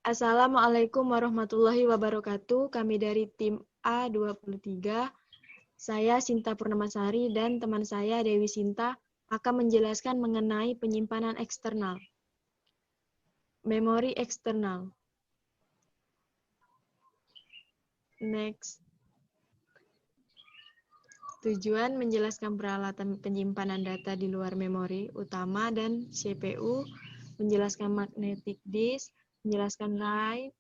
Assalamualaikum warahmatullahi wabarakatuh. Kami dari tim A23. Saya Sinta Purnamasari dan teman saya Dewi Sinta akan menjelaskan mengenai penyimpanan eksternal. Memori eksternal. Next. Tujuan menjelaskan peralatan penyimpanan data di luar memori utama dan CPU, menjelaskan magnetic disk, menjelaskan RAID,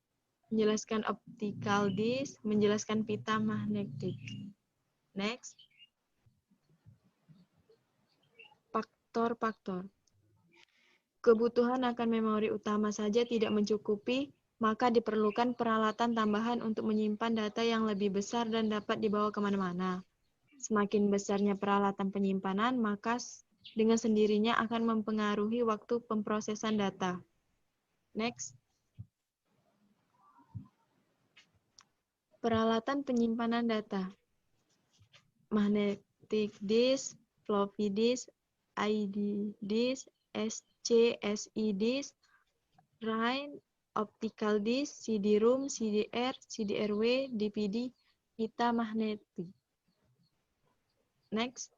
menjelaskan optical disk, menjelaskan pita magnetik. Next. Faktor-faktor. Kebutuhan akan memori utama saja tidak mencukupi, maka diperlukan peralatan tambahan untuk menyimpan data yang lebih besar dan dapat dibawa kemana-mana. Semakin besarnya peralatan penyimpanan, maka dengan sendirinya akan mempengaruhi waktu pemrosesan data. Next. Peralatan penyimpanan data. Magnetic disk, floppy disk, ID disk, SCSI disk, RAID, optical disk, CD-ROM, CDR, CDRW, DVD, pita magnetik. Next.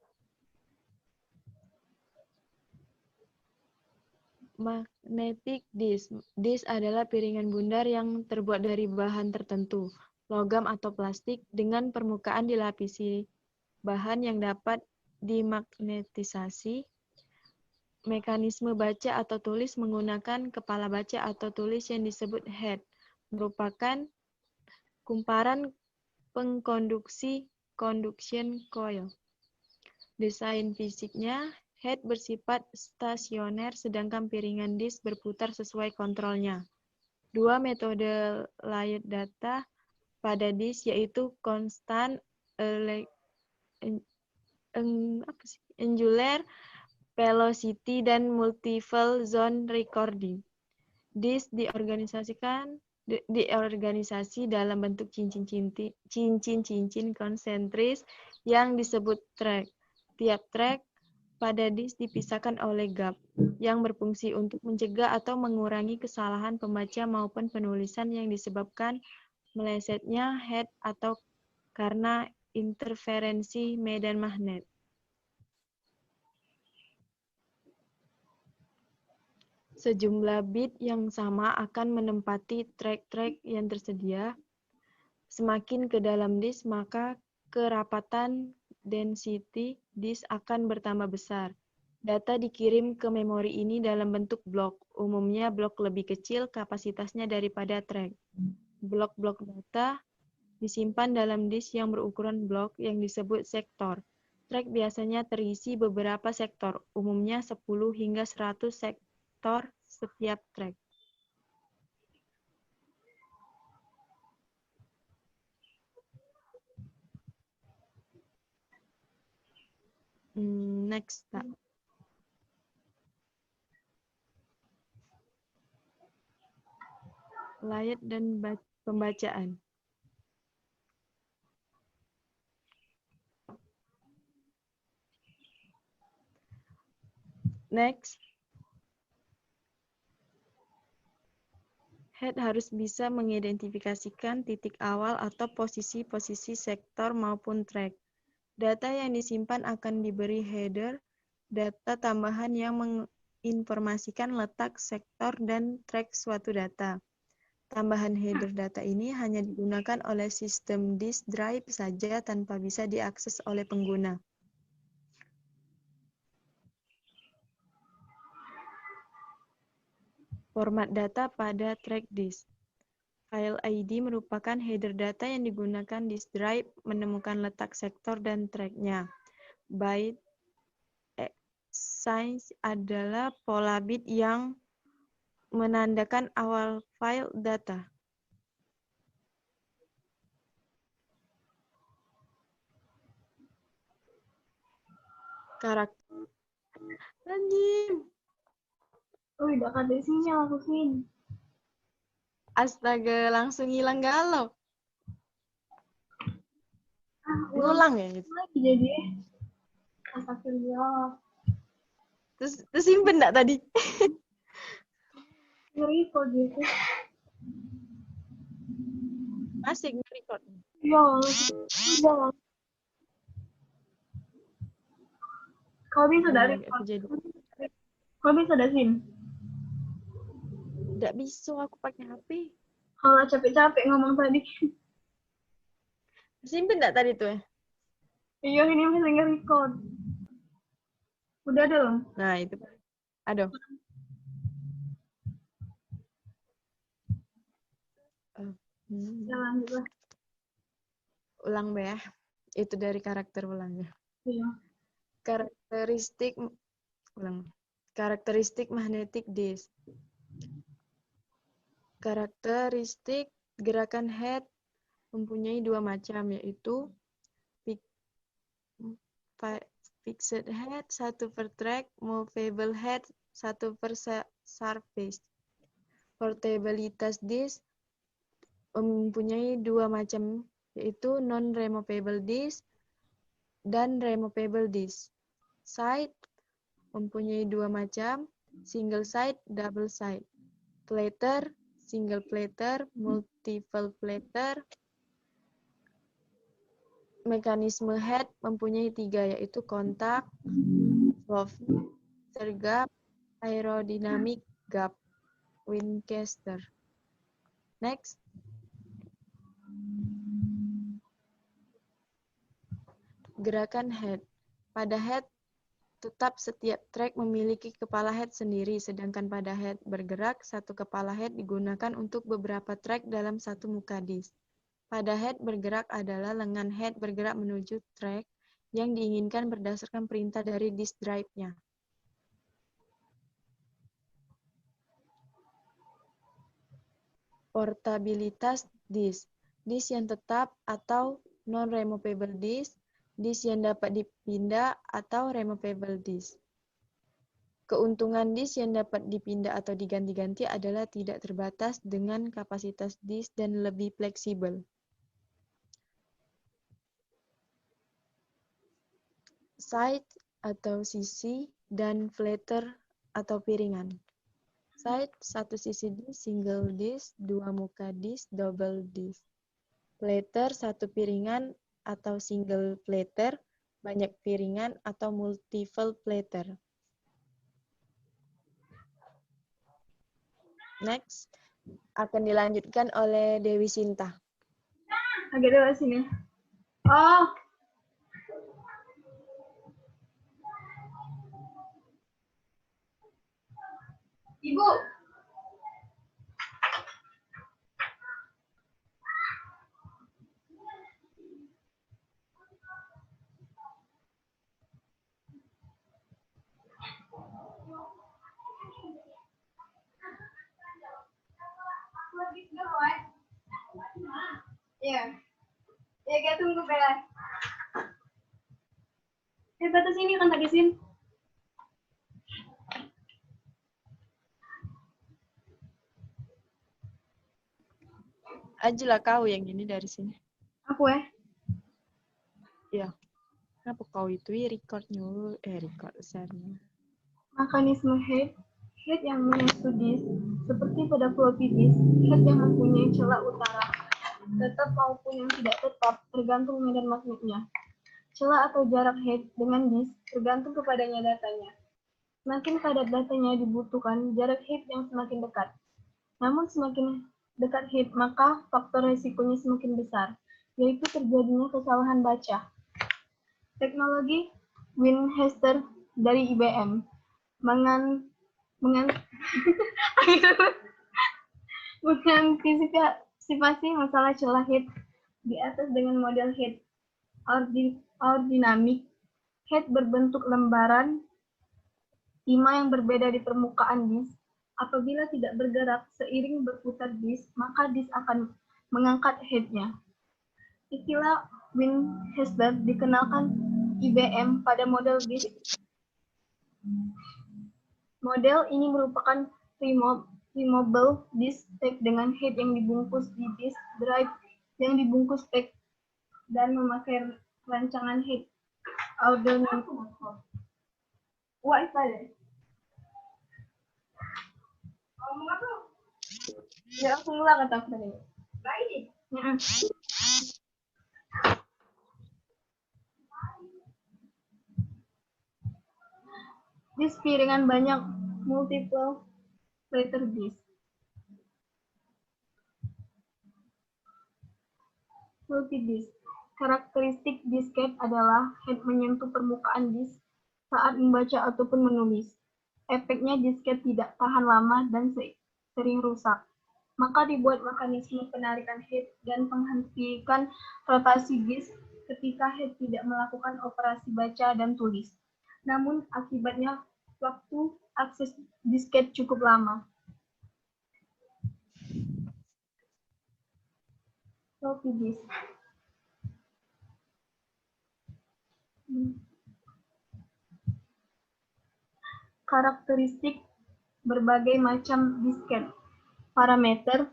Magnetic disk. Disk adalah piringan bundar yang terbuat dari bahan tertentu, logam atau plastik, dengan permukaan dilapisi bahan yang dapat dimagnetisasi. Mekanisme baca atau tulis menggunakan kepala baca atau tulis yang disebut head, merupakan kumparan pengkonduksi conduction coil. Desain fisiknya, head bersifat stasioner sedangkan piringan disk berputar sesuai kontrolnya. Dua metode layer data pada disk yaitu constant angular velocity dan multiple zone recording. Disk diorganisasi dalam bentuk cincin-cincin konsentris yang disebut track. Tiap track pada disk dipisahkan oleh gap yang berfungsi untuk mencegah atau mengurangi kesalahan pembaca maupun penulisan yang disebabkan melesetnya head atau karena interferensi medan magnet. Sejumlah bit yang sama akan menempati track-track yang tersedia. Semakin ke dalam disk, maka kerapatan density disk akan bertambah besar. Data dikirim ke memori ini dalam bentuk blok. Umumnya blok lebih kecil kapasitasnya daripada track. Blok-blok data disimpan dalam disk yang berukuran blok yang disebut sektor. Track biasanya terisi beberapa sektor, umumnya 10 hingga 100 sektor setiap track. Next. Layout dan pembacaan. Next. Head harus bisa mengidentifikasikan titik awal atau posisi-posisi sektor maupun track. Data yang disimpan akan diberi header, data tambahan yang menginformasikan letak sektor dan track suatu data. Tambahan header data ini hanya digunakan oleh sistem disk drive saja tanpa bisa diakses oleh pengguna. Format data pada track disk. File ID merupakan header data yang digunakan disk drive menemukan letak sektor dan track-nya. Byte size adalah pola bit yang menandakan awal file data. Karakter. Anjing. Udah kada sinyal aku Vin. Astaga, langsung hilang galau. Ngulang ya gitu. Lagi jadi. Astagfirullah. Terus simpen enggak tadi? Ngeri kok gitu. Asik record. Iya. Iya. Kau bisa dari Aku jadi Kau bisa dari Sin? tidak bisa aku pakai HP. Kalau capek-capek ngomong tadi. Simpen enggak tadi tuh ya? Iya, ini masih nge-record. Udah dong. Nah, itu. Aduh. Ya, lanjutlah. Ulang ya. Itu dari karakter ulangnya. Iya. Karakteristik magnetic disk. Karakteristik gerakan head mempunyai dua macam, yaitu fixed head, satu per track, movable head, satu per surface. Portabilitas disk mempunyai dua macam, yaitu non-removable disk dan removable disk. Side mempunyai dua macam, single side, double side. Platter, single platter, multiple platter. Mekanisme head mempunyai tiga, yaitu kontak, Woffinger gap, aerodynamic gap, Winchester. Next. Gerakan head. Pada head, tetap setiap track memiliki kepala head sendiri, sedangkan pada head bergerak, satu kepala head digunakan untuk beberapa track dalam satu muka disk. Pada head bergerak adalah lengan head bergerak menuju track yang diinginkan berdasarkan perintah dari disk drive-nya. Portabilitas disk. Disk yang tetap atau non-removable disk, disk yang dapat dipindah atau removable disk. Keuntungan disk yang dapat dipindah atau diganti-ganti adalah tidak terbatas dengan kapasitas disk dan lebih fleksibel. Side atau sisi dan flatter atau piringan. Side, satu sisi disk, single disk, dua muka disk, double disk. Platter, satu piringan atau single platter, banyak piringan atau multiple platter. Next, akan dilanjutkan oleh Dewi Sinta. Agak dewa sini. Oh. Ibu. Iya. Ya, kita tunggu, Bella. Batas sini kan tadi, Sin. Ajulah kau yang ini dari sini. Aku Ya. Kenapa kau itu recordnya? Record besarnya. Mekanisme head yang menyatu disk, seperti pada floppy disk, head yang mempunyai celah utara, tetap maupun yang tidak tetap, tergantung medan magnetnya. Celah atau jarak head dengan disk tergantung kepadanya datanya. Semakin padat datanya dibutuhkan jarak head yang semakin dekat. Namun semakin dekat head, maka faktor resikonya semakin besar, yaitu terjadinya kesalahan baca. Teknologi Winchester dari IBM mengantisipasi masalah celah head di atas dengan model head aerodinamik. Head berbentuk lembaran timah yang berbeda di permukaan disk. Apabila tidak bergerak seiring berputar disk, maka disk akan mengangkat headnya. Istilah Winchester dikenalkan IBM pada model disk. Model ini merupakan removable disk tag dengan head yang dibungkus di disk drive yang dibungkus tag dan memakai rancangan head aerodynamic. What is that? Ya, aku mulai kata tadi. Ya. Disk piringan banyak multiple letter disk. Multidisk. Karakteristik disket adalah head menyentuh permukaan disk saat membaca ataupun menulis. Efeknya disket tidak tahan lama dan sering rusak. Maka dibuat mekanisme penarikan head dan menghentikan rotasi disk ketika head tidak melakukan operasi baca dan tulis. Namun akibatnya waktu akses disket cukup lama. Floppy disk. Karakteristik berbagai macam disket. Parameter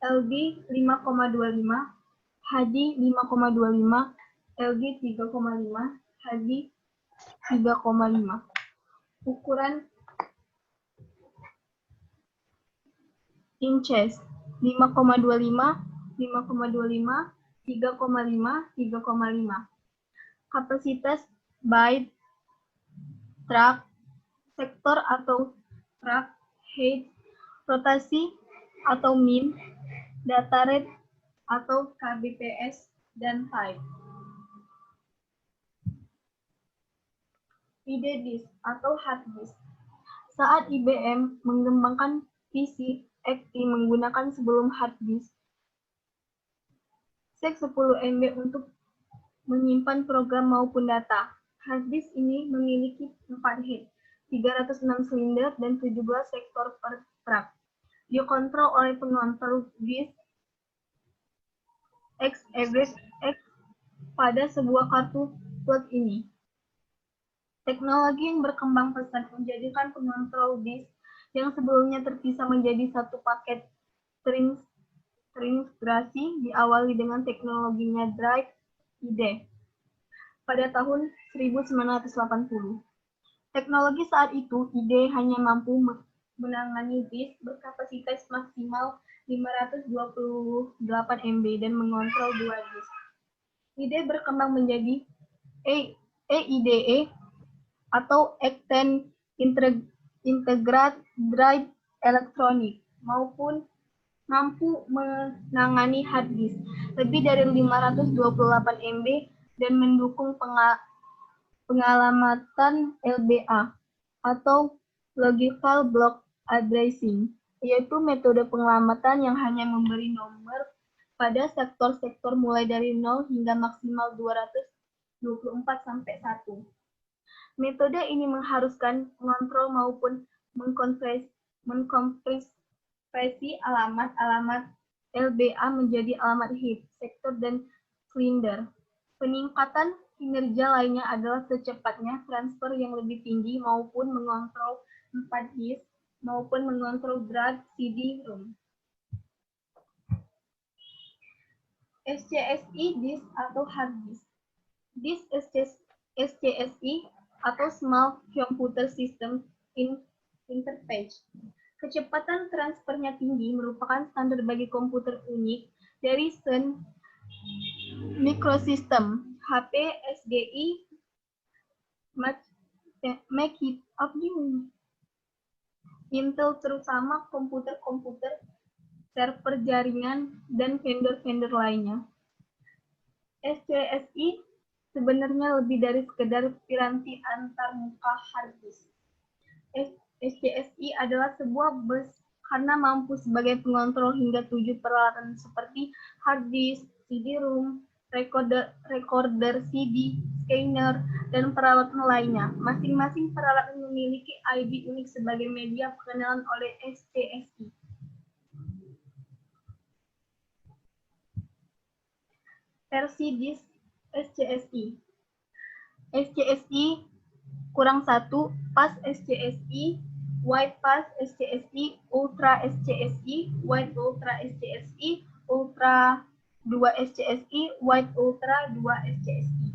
LD 5,25, HD 5,25, LD 3,5, HD 3,5. Ukuran inches 5,25, 5,25, 3,5, 3,5. Kapasitas byte, track, sektor atau track, height, rotasi atau min, data rate atau kbps, dan type. Ide disk atau hard disk. Saat IBM mengembangkan PC XT menggunakan sebelum hard disk, 10 MB untuk menyimpan program maupun data. Hard disk ini memiliki 4 head, 306 silinder, dan 17 sektor per track. Dikontrol oleh pengontrol disk X average X pada sebuah kartu plug ini. Teknologi yang berkembang pesat menjadikan pengontrol disk yang sebelumnya terpisah menjadi satu paket terintegrasi diawali dengan teknologinya drive IDE pada tahun 1980. Teknologi saat itu, IDE hanya mampu menangani disk berkapasitas maksimal 528 MB dan mengontrol 2 disk. IDE berkembang menjadi EIDE atau Extend Integrated Drive Electronic maupun mampu menangani hard disk lebih dari 528 MB dan mendukung pengalamatan LBA atau Logical Block Addressing, yaitu metode pengelamatan yang hanya memberi nomor pada sektor-sektor mulai dari 0 hingga maksimal 224 sampai 1. Metode ini mengharuskan mengontrol maupun mengkompresi alamat-alamat LBA menjadi alamat heap, sektor, dan silinder. Peningkatan kinerja lainnya adalah secepatnya transfer yang lebih tinggi maupun mengontrol 4 disk maupun mengontrol drive CD-ROM. SCSI disk atau hard disk. Disk SCSI atau Small Computer System Interface. Kecepatan transfernya tinggi merupakan standar bagi komputer unik dari Sun Microsystem, HP, SGI, Intel, terutama komputer-komputer server jaringan dan vendor-vendor lainnya. SCSI sebenarnya lebih dari sekedar piranti antarmuka hard disk. SCSI adalah sebuah bus karena mampu sebagai pengontrol hingga 7 peralatan seperti hard disk, CD-ROM, recorder CD, scanner, dan peralatan lainnya. Masing-masing peralatan memiliki ID unik sebagai media pengenalan oleh SCSI. Versi disk SCSI. SCSI -1, Pass SCSI, Wide Pass SCSI, Ultra SCSI, Wide Ultra SCSI, Ultra 2 SCSI, Wide Ultra 2 SCSI.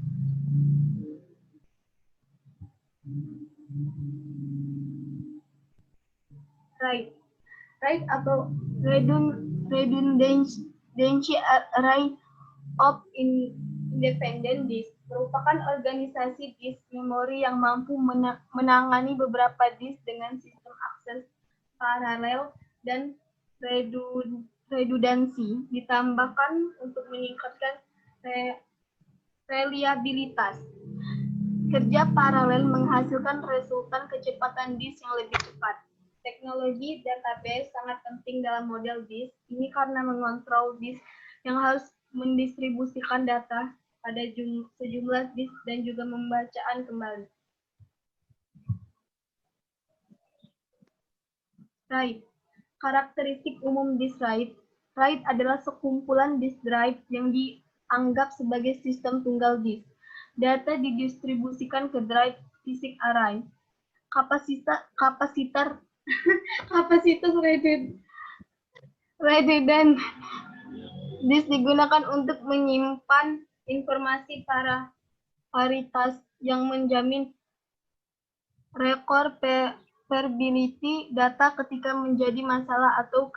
RAID atau Redundant Densi Array of Independent Disk merupakan organisasi disk memori yang mampu menangani beberapa disk dengan sistem akses paralel dan redundansi, ditambahkan untuk meningkatkan reliabilitas. Kerja paralel menghasilkan resultan kecepatan disk yang lebih cepat. Teknologi database sangat penting dalam model disk. Ini karena mengontrol disk yang harus mendistribusikan data pada sejumlah disk dan juga membacaan kembali. RAID. Karakteristik umum disk RAID. RAID adalah sekumpulan disk drive yang dianggap sebagai sistem tunggal disk. Data didistribusikan ke drive fisik array. Kapasitor redundant disk digunakan untuk menyimpan informasi paritas yang menjamin recoverability data ketika menjadi masalah atau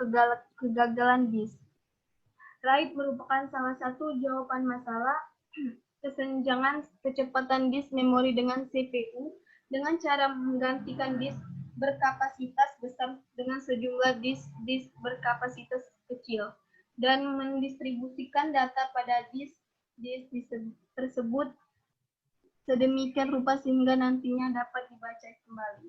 kegagalan disk. RAID merupakan salah satu jawaban masalah kesenjangan kecepatan disk memori dengan CPU dengan cara menggantikan disk berkapasitas besar dengan sejumlah disk berkapasitas kecil dan mendistribusikan data pada disk tersebut sedemikian rupa sehingga nantinya dapat dibaca kembali.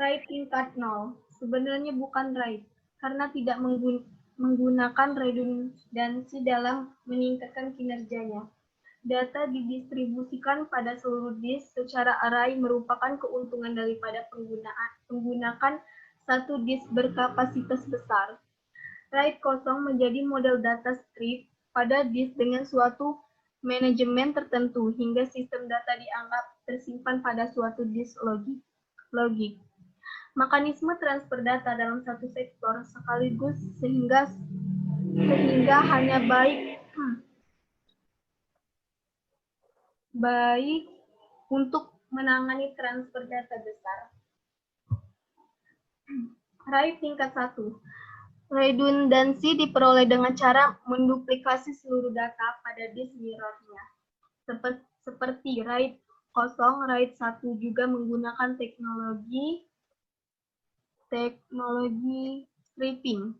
RAID tingkat 0 sebenarnya bukan RAID karena tidak menggunakan redundansi dalam meningkatkan kinerjanya. Data didistribusikan pada seluruh disk secara array merupakan keuntungan daripada menggunakan satu disk berkapasitas besar. RAID kosong menjadi model data strip pada disk dengan suatu manajemen tertentu hingga sistem data dianggap tersimpan pada suatu disk logik. Mekanisme transfer data dalam satu sektor sekaligus sehingga hanya baik untuk menangani transfer data besar. RAID tingkat 1. Redundansi diperoleh dengan cara menduplikasi seluruh data pada disk mirrornya. Seperti RAID 0, RAID 1 juga menggunakan teknologi stripping.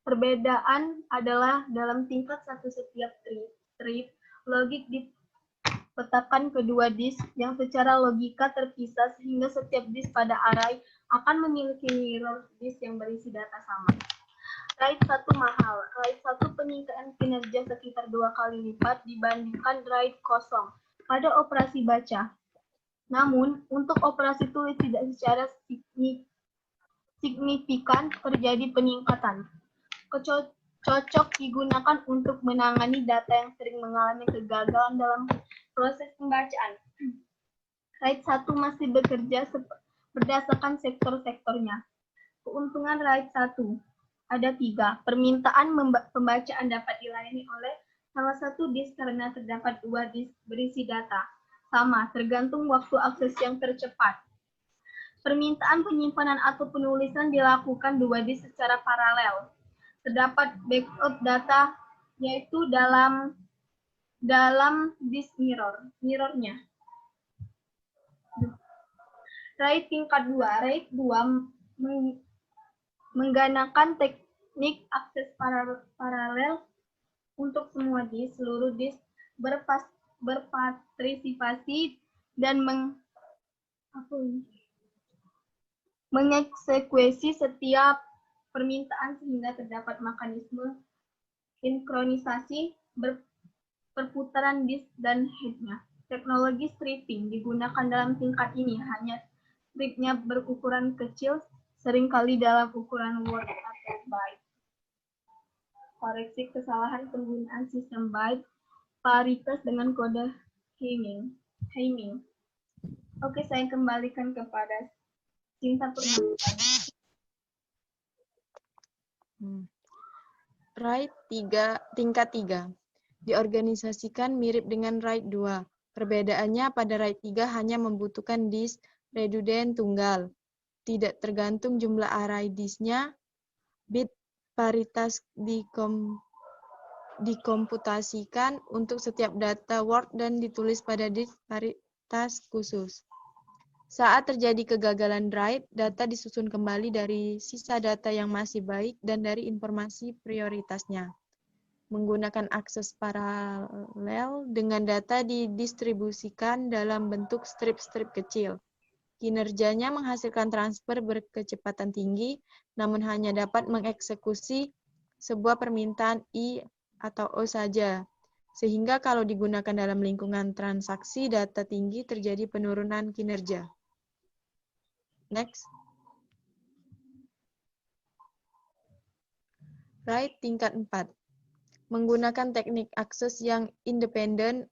Perbedaan adalah dalam tingkat 1 setiap strip, logik dipetakan kedua disk yang secara logika terpisah sehingga setiap disk pada array akan memiliki mirror disk yang berisi data sama. RAID 1 mahal. RAID 1 peningkatan kinerja sekitar 2 kali lipat dibandingkan RAID 0 pada operasi baca. Namun, untuk operasi tulis tidak secara signifikan terjadi peningkatan. Cocok digunakan untuk menangani data yang sering mengalami kegagalan dalam proses pembacaan. RAID 1 masih bekerja berdasarkan sektor-sektornya. Keuntungan RAID 1 ada 3. Permintaan pembacaan dapat dilayani oleh salah satu disk karena terdapat 2 disk berisi data. Sama, tergantung waktu akses yang tercepat. Permintaan penyimpanan atau penulisan dilakukan 2 disk secara paralel. Terdapat backup data yaitu dalam disk mirrornya. RAID tingkat 2. RAID 2 menggunakan teknik akses paralel untuk semua disk. Seluruh disk berpartisipasi dan mengeksekusi setiap permintaan sehingga terdapat mekanisme sinkronisasi perputaran disk dan headnya. Teknologi stripping digunakan dalam tingkat ini, hanya stripnya berukuran kecil, seringkali dalam ukuran word atau byte. Koreksi kesalahan penggunaan sistem byte paritas dengan kode Hamming. Oke, saya kembalikan kepada Cinta Purnama. RAID tingkat 3 diorganisasikan mirip dengan RAID 2. Perbedaannya pada RAID 3 hanya membutuhkan disk redundant tunggal. Tidak tergantung jumlah array disk-nya, bit paritas dikomputasikan untuk setiap data Word dan ditulis pada disk paritas khusus. Saat terjadi kegagalan write, data disusun kembali dari sisa data yang masih baik dan dari informasi prioritasnya. Menggunakan akses paralel dengan data didistribusikan dalam bentuk strip-strip kecil. Kinerjanya menghasilkan transfer berkecepatan tinggi, namun hanya dapat mengeksekusi sebuah permintaan I atau O saja. Sehingga kalau digunakan dalam lingkungan transaksi data tinggi terjadi penurunan kinerja. Next. Write tingkat 4. Menggunakan teknik akses yang independen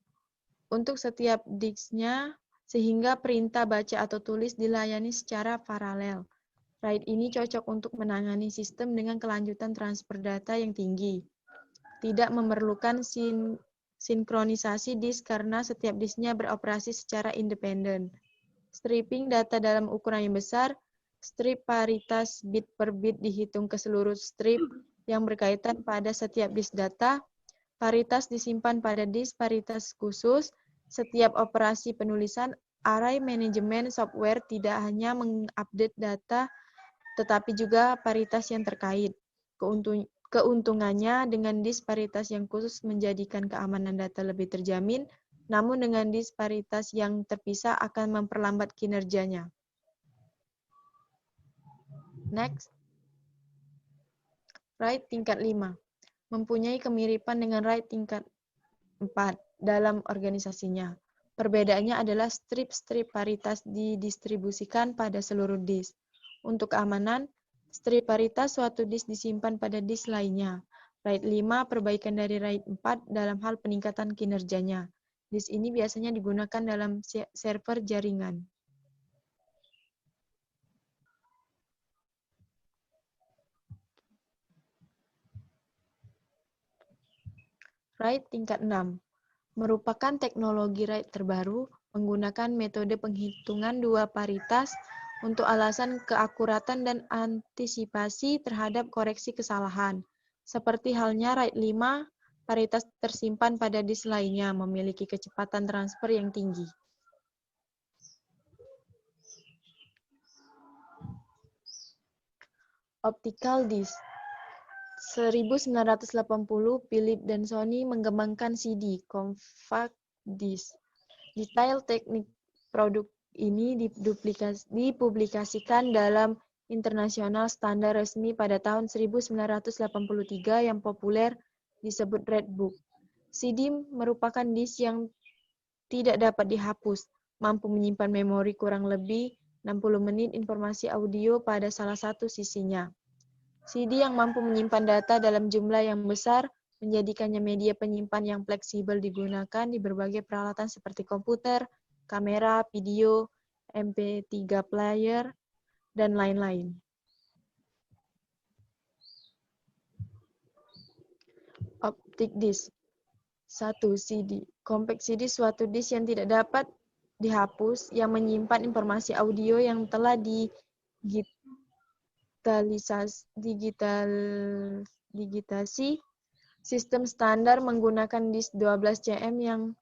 untuk setiap disk-nya sehingga perintah baca atau tulis dilayani secara paralel. Write ini cocok untuk menangani sistem dengan kelanjutan transfer data yang tinggi. Tidak memerlukan sinkronisasi disk karena setiap disk-nya beroperasi secara independen. Stripping data dalam ukuran yang besar, strip paritas bit per bit dihitung ke seluruh strip yang berkaitan pada setiap disk data, paritas disimpan pada disk paritas khusus, setiap operasi penulisan, array manajemen software tidak hanya mengupdate data, tetapi juga paritas yang terkait. Keuntungannya dengan disk paritas yang khusus menjadikan keamanan data lebih terjamin, namun dengan disk paritas yang terpisah akan memperlambat kinerjanya. Next. Write tingkat 5. Mempunyai kemiripan dengan write tingkat 4 dalam organisasinya. Perbedaannya adalah strip-strip paritas didistribusikan pada seluruh disk. Untuk keamanan, strip paritas suatu disk disimpan pada disk lainnya. RAID 5 perbaikan dari RAID 4 dalam hal peningkatan kinerjanya. Disk ini biasanya digunakan dalam server jaringan. RAID tingkat 6 merupakan teknologi RAID terbaru menggunakan metode penghitungan dua paritas untuk alasan keakuratan dan antisipasi terhadap koreksi kesalahan. Seperti halnya RAID 5, paritas tersimpan pada disk lainnya memiliki kecepatan transfer yang tinggi. Optical disk. 1980, Philips dan Sony mengembangkan CD, compact disc. Detail teknik produk ini dipublikasikan dalam internasional standar resmi pada tahun 1983 yang populer disebut Red Book. CD merupakan disk yang tidak dapat dihapus, mampu menyimpan memori kurang lebih 60 menit informasi audio pada salah satu sisinya. CD yang mampu menyimpan data dalam jumlah yang besar menjadikannya media penyimpan yang fleksibel digunakan di berbagai peralatan seperti komputer, kamera, video, MP3 player, dan lain-lain. Optic disk. 1. CD. Compact CD suatu disk yang tidak dapat dihapus yang menyimpan informasi audio yang telah digitasi. Sistem standar menggunakan disk 12 cm yang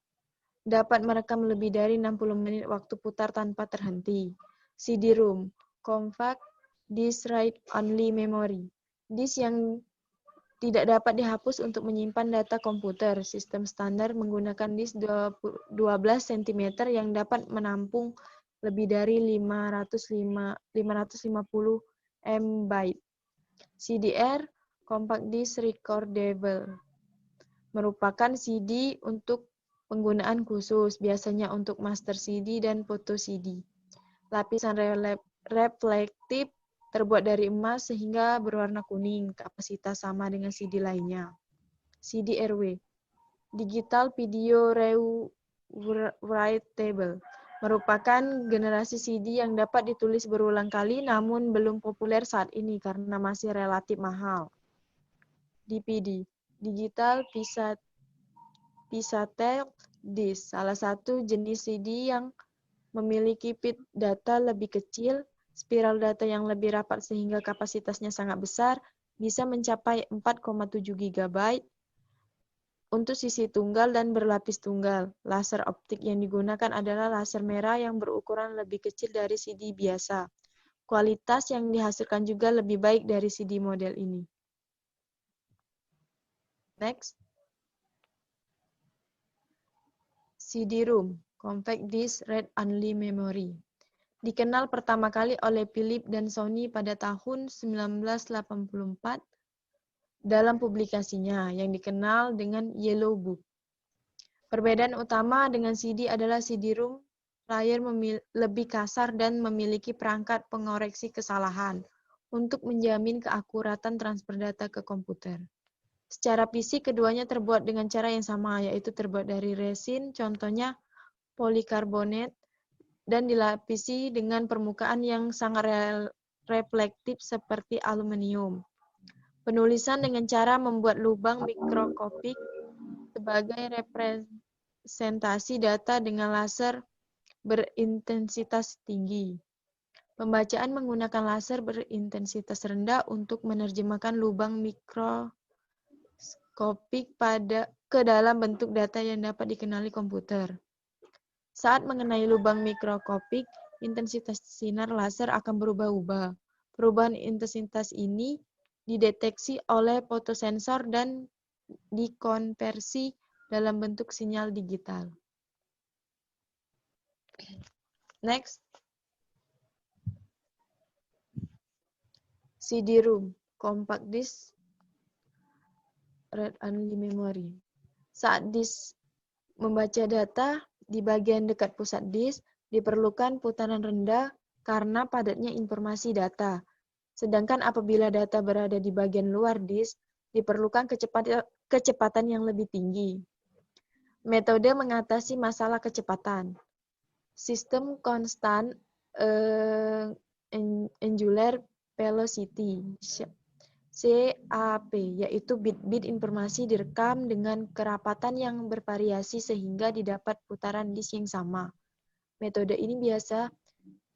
dapat merekam lebih dari 60 menit waktu putar tanpa terhenti. CD-ROM, Compact Disk Write Only Memory, disk yang tidak dapat dihapus untuk menyimpan data komputer. Sistem standar menggunakan disk 12 cm yang dapat menampung lebih dari 550 MB. CDR, Compact Disc Recordable, merupakan CD untuk penggunaan khusus, biasanya untuk master CD dan foto CD. Lapisan reflektif terbuat dari emas sehingga berwarna kuning, kapasitas sama dengan CD lainnya. CD-RW, Digital Video Writable, merupakan generasi CD yang dapat ditulis berulang kali namun belum populer saat ini karena masih relatif mahal. DPD, Digital Pixelated Disc, salah satu jenis CD yang memiliki bit data lebih kecil, spiral data yang lebih rapat sehingga kapasitasnya sangat besar, bisa mencapai 4,7 GB untuk sisi tunggal dan berlapis tunggal. Laser optik yang digunakan adalah laser merah yang berukuran lebih kecil dari CD biasa. Kualitas yang dihasilkan juga lebih baik dari CD model ini. Next. CD-ROM, Compact Disc Read-Only Memory. Dikenal pertama kali oleh Philips dan Sony pada tahun 1984 dalam publikasinya yang dikenal dengan Yellow Book. Perbedaan utama dengan CD adalah CD-ROM layar lebih kasar dan memiliki perangkat pengoreksi kesalahan untuk menjamin keakuratan transfer data ke komputer. Secara fisik, keduanya terbuat dengan cara yang sama, yaitu terbuat dari resin, contohnya polikarbonat, dan dilapisi dengan permukaan yang sangat reflektif seperti aluminium. Penulisan dengan cara membuat lubang mikroskopik sebagai representasi data dengan laser berintensitas tinggi. Pembacaan menggunakan laser berintensitas rendah untuk menerjemahkan lubang mikroskopik ke dalam bentuk data yang dapat dikenali komputer. Saat mengenai lubang mikroskopik, intensitas sinar laser akan berubah-ubah. Perubahan intensitas ini dideteksi oleh fotosensor dan dikonversi dalam bentuk sinyal digital. Next. CD-ROM, Compact Disc Read-Only Memory. Saat disk membaca data di bagian dekat pusat disk, diperlukan putaran rendah karena padatnya informasi data. Sedangkan apabila data berada di bagian luar disk, diperlukan kecepatan yang lebih tinggi. Metode mengatasi masalah kecepatan. Sistem Constant Angular Velocity, CAP, yaitu bit-bit informasi direkam dengan kerapatan yang bervariasi sehingga didapat putaran disk yang sama. Metode ini biasa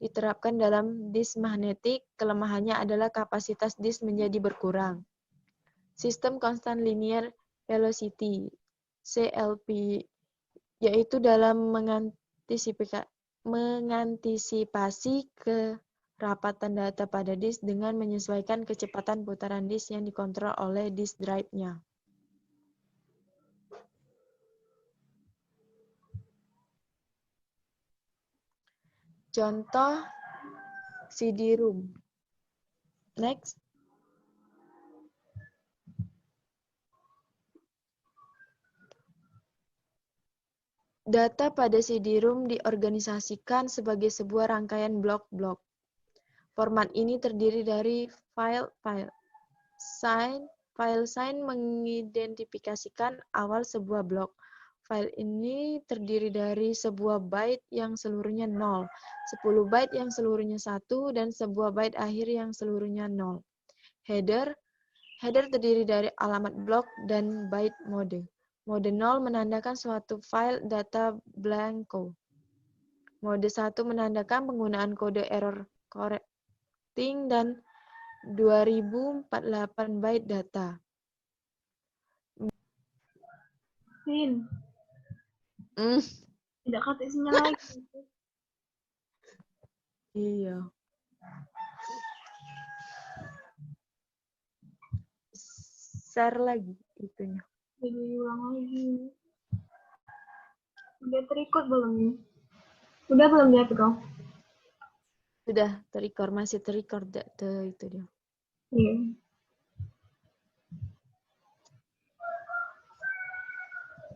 diterapkan dalam disk magnetik, kelemahannya adalah kapasitas disk menjadi berkurang. Sistem Constant Linear Velocity, CLV, yaitu dalam mengantisipasi kerapatan data pada disk dengan menyesuaikan kecepatan putaran disk yang dikontrol oleh disk drive-nya. Contoh CD-ROM. Next. Data pada CD-ROM diorganisasikan sebagai sebuah rangkaian blok-blok. Format ini terdiri dari file. File sign mengidentifikasikan awal sebuah blok. File ini terdiri dari sebuah byte yang seluruhnya 0, 10 byte yang seluruhnya 1, dan sebuah byte akhir yang seluruhnya 0. Header terdiri dari alamat blok dan byte mode. Mode 0 menandakan suatu file data blanco. Mode 1 menandakan penggunaan kode error correcting dan 2048 byte data. Sin. Tidak kata isinya lagi. Iya. Share lagi itunya. Jadi ulang lagi. Udah terikut belum nih? Udah belum lihat kau? Sudah terrecord, masih terrecord itu dia. Iya.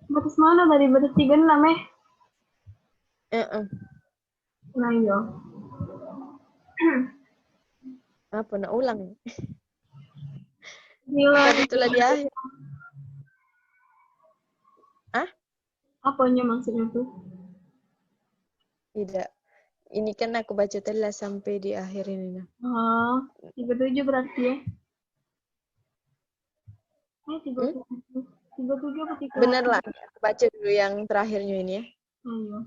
Batas mana tadi? Batas 36 Nah iya. Apa nak ulang? Gila. Tadi itulah di akhir. Apanya maksudnya tuh? Tidak. Ini kan aku baca tadi lah sampai di akhir ini. Oh, 37 berarti ya? 37. 37 apa 38? Bener lah. Aku baca dulu yang terakhirnya ini ya. Iya.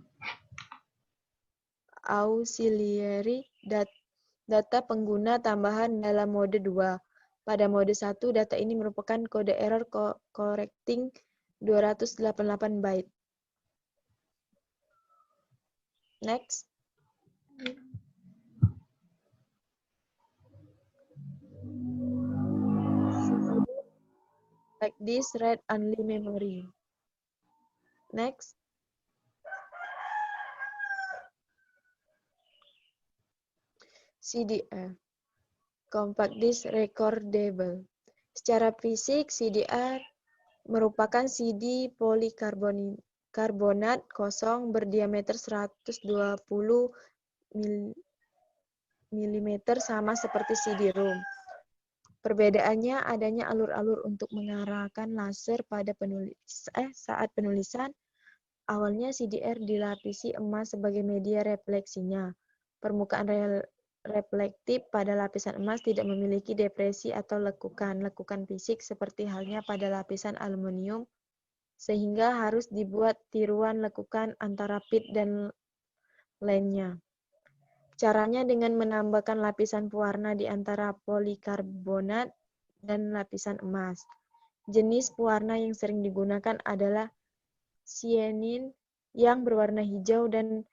auxiliary data pengguna tambahan dalam mode 2. Pada mode 1, data ini merupakan kode error correcting 288 byte. Next. Like this, read-only memory. Next. CDR. Compact Disk Recordable. Secara fisik, CDR merupakan CD polikarbonat kosong berdiameter 120 mm sama seperti CD-ROM. Perbedaannya adanya alur-alur untuk mengarahkan laser pada saat penulisan. Awalnya CDR dilapisi emas sebagai media refleksinya. Permukaan reflektif pada lapisan emas tidak memiliki depresi atau lekukan fisik seperti halnya pada lapisan aluminium, sehingga harus dibuat tiruan lekukan antara pit dan lainnya. Caranya dengan menambahkan lapisan pewarna di antara polikarbonat dan lapisan emas. Jenis pewarna yang sering digunakan adalah cyanin yang berwarna hijau dan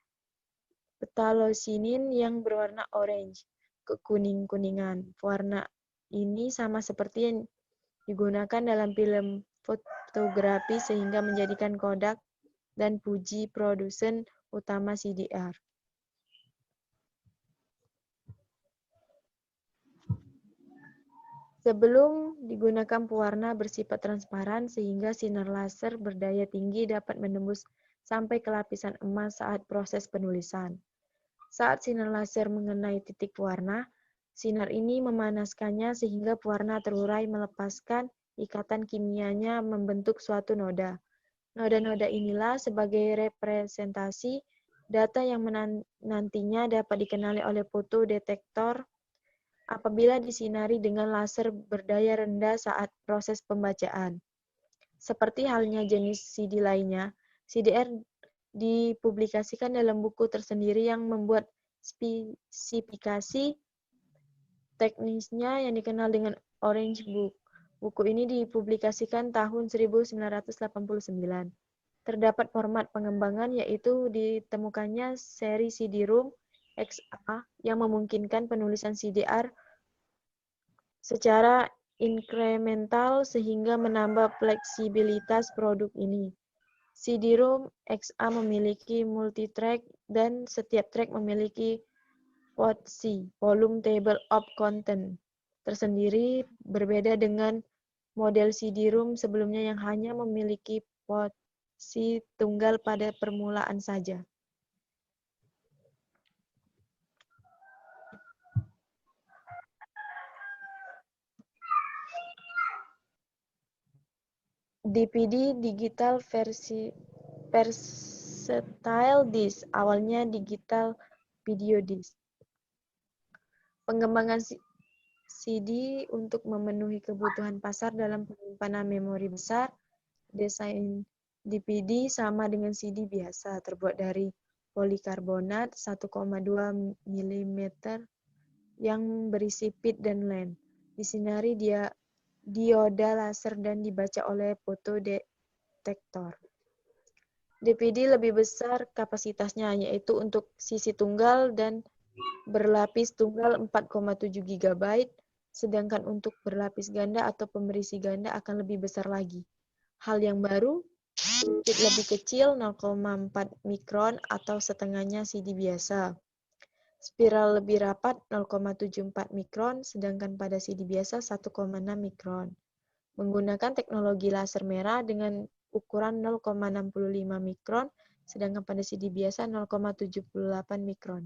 phthalocinin yang berwarna orange, kekuning-kuningan. Pewarna ini sama seperti yang digunakan dalam film fotografi sehingga menjadikan Kodak dan Fuji produsen utama CDR. Sebelum digunakan pewarna bersifat transparan sehingga sinar laser berdaya tinggi dapat menembus sampai ke lapisan emas saat proses penulisan. Saat sinar laser mengenai titik pewarna, sinar ini memanaskannya sehingga pewarna terurai melepaskan ikatan kimianya membentuk suatu noda. Noda-noda inilah sebagai representasi data yang nantinya dapat dikenali oleh fotodetektor apabila disinari dengan laser berdaya rendah saat proses pembacaan. Seperti halnya jenis CD lainnya, CDR dipublikasikan dalam buku tersendiri yang membuat spesifikasi teknisnya yang dikenal dengan Orange Book. Buku ini dipublikasikan tahun 1989. Terdapat format pengembangan yaitu ditemukannya seri CD-ROM XA yang memungkinkan penulisan CDR secara inkremental sehingga menambah fleksibilitas produk ini. CD-ROM XA memiliki multitrack dan setiap track memiliki VOTC, Volume Table of Content, tersendiri berbeda dengan model CD-ROM sebelumnya yang hanya memiliki VOTC tunggal pada permulaan saja. DVD digital versatile disk, awalnya digital video disk. Pengembangan CD untuk memenuhi kebutuhan pasar dalam penyimpanan memori besar. Desain DVD sama dengan CD biasa, terbuat dari polikarbonat 1,2 mm yang berisi pit dan lens. Disinari dioda laser dan dibaca oleh fotodetektor. DVD lebih besar kapasitasnya, yaitu untuk sisi tunggal dan berlapis tunggal 4,7 GB, sedangkan untuk berlapis ganda atau pemberisi ganda akan lebih besar lagi. Hal yang baru, pit lebih kecil 0,4 mikron atau setengahnya CD biasa. Spiral lebih rapat 0,74 mikron, sedangkan pada CD biasa 1,6 mikron. Menggunakan teknologi laser merah dengan ukuran 0,65 mikron, sedangkan pada CD biasa 0,78 mikron.